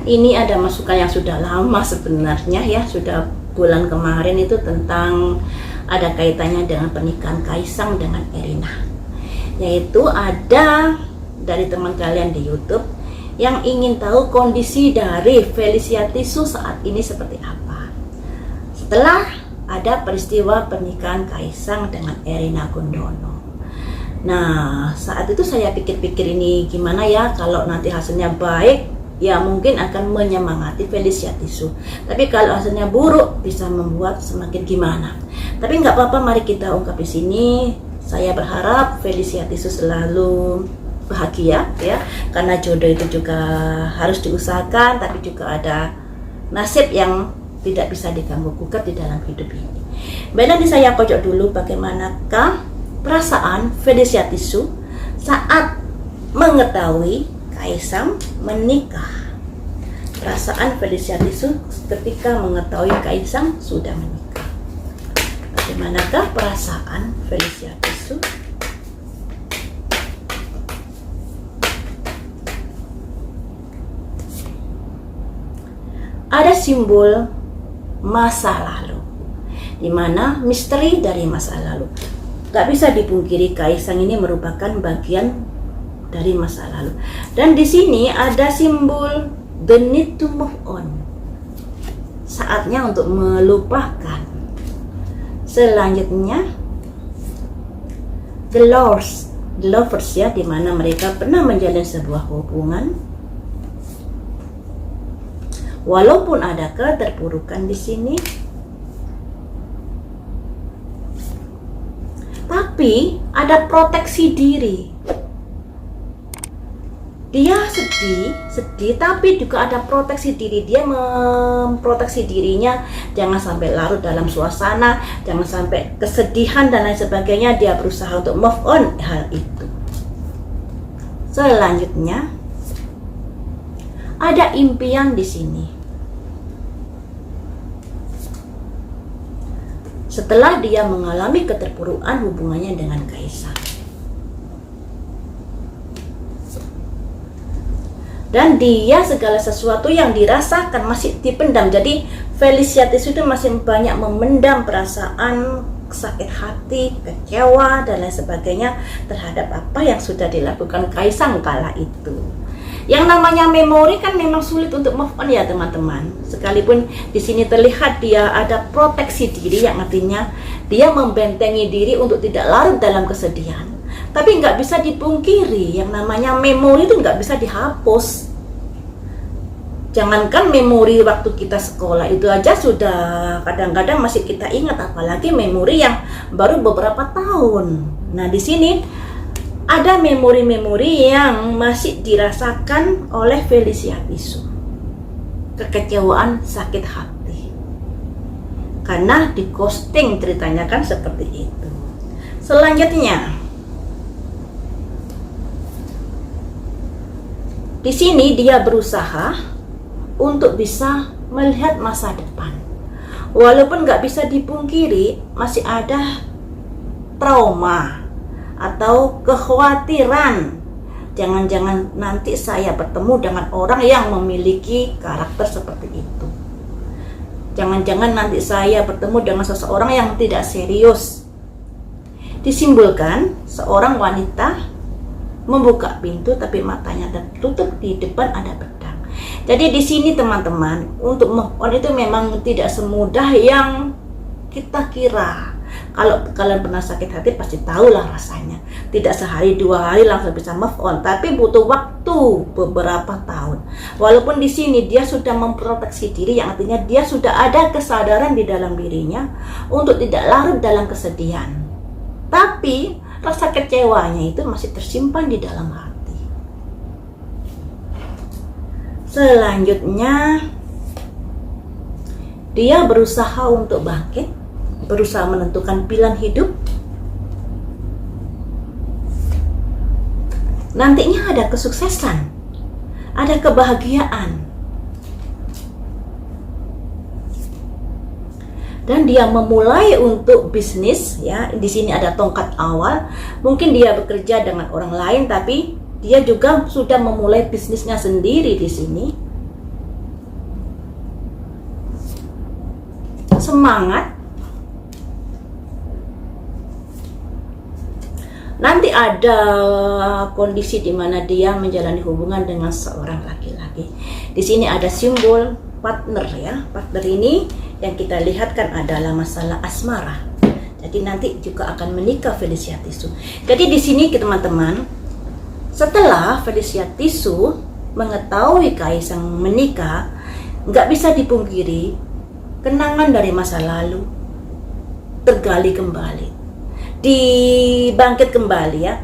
Ini ada masukan yang sudah lama sebenarnya ya, sudah bulan kemarin itu tentang ada kaitannya dengan pernikahan Kaisang dengan Erina. Yaitu ada dari teman kalian di YouTube yang ingin tahu kondisi dari Felicia Tisu saat ini seperti apa. Setelah ada peristiwa pernikahan Kaisang dengan Erina Gudono. Nah, saat itu saya pikir-pikir ini gimana ya kalau nanti hasilnya baik, ya mungkin akan menyemangati Felicia Tisu. Tapi kalau hasilnya buruk bisa membuat semakin gimana. Tapi nggak apa-apa, mari kita ungkap di sini. Saya berharap Felicia Tisu selalu bahagia ya, karena jodoh itu juga harus diusahakan, tapi juga ada nasib yang tidak bisa diganggu gugat di dalam hidup ini. Baiklah, saya pojok dulu bagaimanakah perasaan Felicia Tisu saat mengetahui Kaisang menikah. Perasaan Felicia Tisu ketika mengetahui Kaisang sudah menikah. Bagaimanakah perasaan Felicia Tisu? Ada simbol masa lalu, di mana misteri dari masa lalu. Gak bisa dipungkiri Kaisang ini merupakan bagian dari masa lalu. Dan di sini ada simbol the need to move on. Saatnya untuk melupakan. Selanjutnya the lovers ya, di mana mereka pernah menjalin sebuah hubungan. Walaupun ada keterpurukan di sini, tapi ada proteksi diri. Dia sedih, tapi juga ada proteksi diri. Dia memproteksi dirinya, jangan sampai larut dalam suasana, jangan sampai kesedihan dan lain sebagainya. Dia berusaha untuk move on hal itu. Selanjutnya, ada impian di sini. Setelah dia mengalami keterpurukan hubungannya dengan Kaisang. Dan dia segala sesuatu yang dirasakan masih dipendam. Jadi Felicia Tisu itu masih banyak memendam perasaan sakit hati, kecewa dan lain sebagainya terhadap apa yang sudah dilakukan Kaisang kala itu. Yang namanya memori kan memang sulit untuk move on ya teman-teman. Sekalipun di sini terlihat dia ada proteksi diri, yang artinya dia membentengi diri untuk tidak larut dalam kesedihan. Tapi nggak bisa dipungkiri, yang namanya memori itu nggak bisa dihapus. Jangankan memori waktu kita sekolah, itu aja sudah kadang-kadang masih kita ingat, apalagi memori yang baru beberapa tahun. Nah di sini ada memori-memori yang masih dirasakan oleh Felicia Tisu. Kekecewaan, sakit hati. Karena di ghosting ceritanya kan seperti itu. Selanjutnya, di sini dia berusaha untuk bisa melihat masa depan. Walaupun nggak bisa dipungkiri, masih ada trauma atau kekhawatiran. Jangan-jangan nanti saya bertemu dengan orang yang memiliki karakter seperti itu. Jangan-jangan nanti saya bertemu dengan seseorang yang tidak serius. Disimbolkan seorang wanita membuka pintu tapi matanya tertutup, di depan ada pedang. Jadi di sini teman-teman, untuk move on itu memang tidak semudah yang kita kira. Kalau kalian pernah sakit hati pasti tahulah rasanya. Tidak sehari dua hari langsung bisa move on, tapi butuh waktu beberapa tahun. Walaupun di sini dia sudah memproteksi diri, yang artinya dia sudah ada kesadaran di dalam dirinya untuk tidak larut dalam kesedihan. Tapi rasa kecewanya itu masih tersimpan di dalam hati. Selanjutnya, dia berusaha untuk bangkit, berusaha menentukan pilihan hidup. Nantinya ada kesuksesan, ada kebahagiaan. Dan dia memulai untuk bisnis ya. Di sini ada tongkat awal. Mungkin dia bekerja dengan orang lain, tapi dia juga sudah memulai bisnisnya sendiri di sini. semangat. Nanti ada kondisi di mana dia menjalani hubungan dengan seorang laki-laki. Di sini ada simbol partner ya. Partner ini yang kita lihat kan adalah masalah asmara. Jadi nanti juga akan menikah Felicia Tisu. Jadi di sini teman-teman, setelah Felicia Tisu mengetahui Kaisang menikah, nggak bisa dipungkiri kenangan dari masa lalu tergali kembali, dibangkit kembali ya,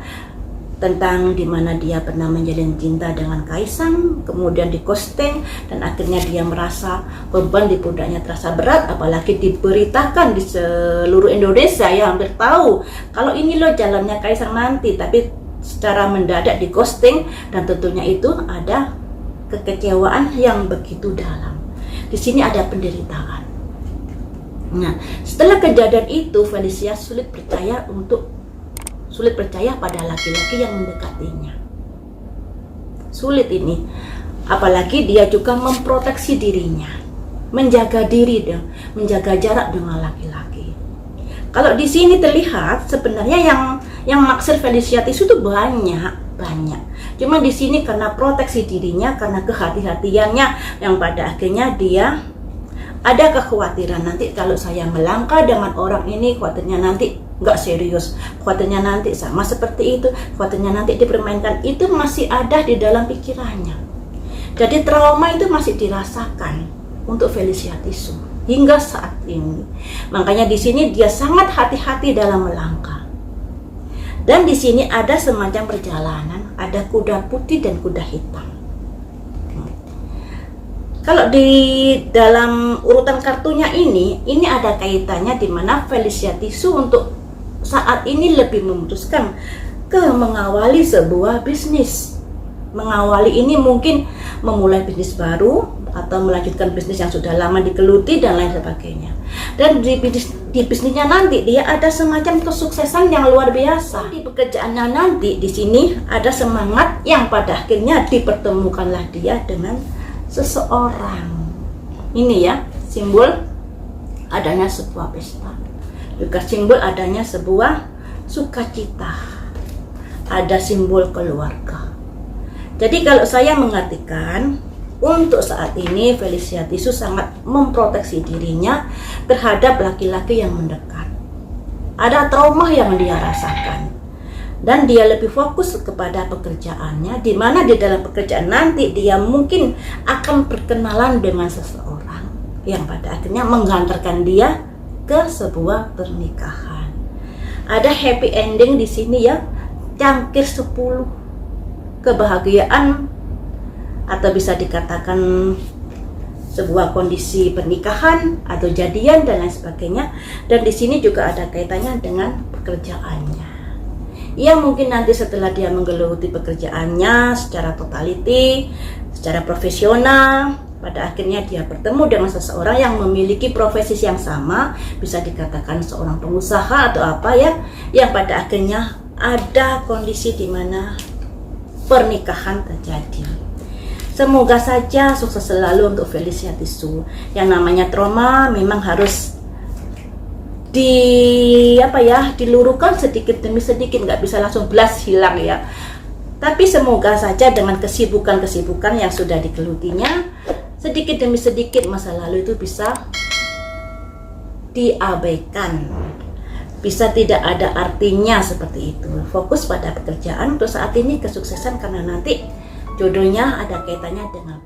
tentang dimana dia pernah menjalin cinta dengan Kaisang, kemudian di ghosting, dan akhirnya dia merasa beban di pundaknya terasa berat, apalagi diberitakan di seluruh Indonesia ya, hampir tahu kalau ini loh jalannya Kaisang nanti, tapi secara mendadak di ghosting, dan tentunya itu ada kekecewaan yang begitu dalam. Di sini ada penderitaan. Nah, setelah kejadian itu Felicia sulit percaya pada laki-laki yang mendekatinya. Sulit ini, apalagi dia juga memproteksi dirinya, menjaga diri dan menjaga jarak dengan laki-laki. Kalau di sini terlihat sebenarnya yang maksud Felicia Tisu itu banyak. Cuma di sini karena proteksi dirinya, karena kehati-hatiannya, yang pada akhirnya dia ada kekhawatiran nanti kalau saya melangkah dengan orang ini, khawatirnya nanti nggak serius, khawatirnya nanti sama seperti itu, khawatirnya nanti dipermainkan, itu masih ada di dalam pikirannya. Jadi trauma itu masih dirasakan untuk Felicia Tisu hingga saat ini. Makanya di sini dia sangat hati-hati dalam melangkah. Dan di sini ada semacam perjalanan, ada kuda putih dan kuda hitam. Kalau di dalam urutan kartunya ini ada kaitannya di mana Felicia Tisu untuk saat ini lebih memutuskan mengawali sebuah bisnis. Mengawali ini mungkin memulai bisnis baru atau melanjutkan bisnis yang sudah lama digeluti dan lain sebagainya. Dan di bisnisnya nanti dia ada semacam kesuksesan yang luar biasa. Di pekerjaannya nanti di sini ada semangat yang pada akhirnya dipertemukanlah dia dengan seseorang. Ini ya, simbol adanya sebuah pesta. Juga simbol adanya sebuah sukacita. Ada simbol keluarga. Jadi kalau saya mengartikan, untuk saat ini Felicia Tisu sangat memproteksi dirinya terhadap laki-laki yang mendekat. Ada trauma yang dia rasakan. Dan dia lebih fokus kepada pekerjaannya, di mana di dalam pekerjaan nanti dia mungkin akan berkenalan dengan seseorang yang pada akhirnya menghantarkan dia ke sebuah pernikahan. Ada happy ending di sini ya, cangkir 10, kebahagiaan atau bisa dikatakan sebuah kondisi pernikahan atau jadian dan lain sebagainya. Dan di sini juga ada kaitannya dengan pekerjaannya. Ia mungkin nanti setelah dia menggeluti pekerjaannya secara totality, secara profesional, pada akhirnya dia bertemu dengan seseorang yang memiliki profesi yang sama, bisa dikatakan seorang pengusaha atau apa ya, yang pada akhirnya ada kondisi di mana pernikahan terjadi. Semoga saja sukses selalu untuk Felicia Tisu. Yang namanya trauma memang harus diluruhkan sedikit demi sedikit, nggak bisa langsung blas hilang ya. Tapi semoga saja dengan kesibukan yang sudah digelutinya, sedikit demi sedikit masa lalu itu bisa diabaikan, bisa tidak ada artinya seperti itu. Fokus pada pekerjaan untuk saat ini, kesuksesan, karena nanti jodohnya ada kaitannya dengan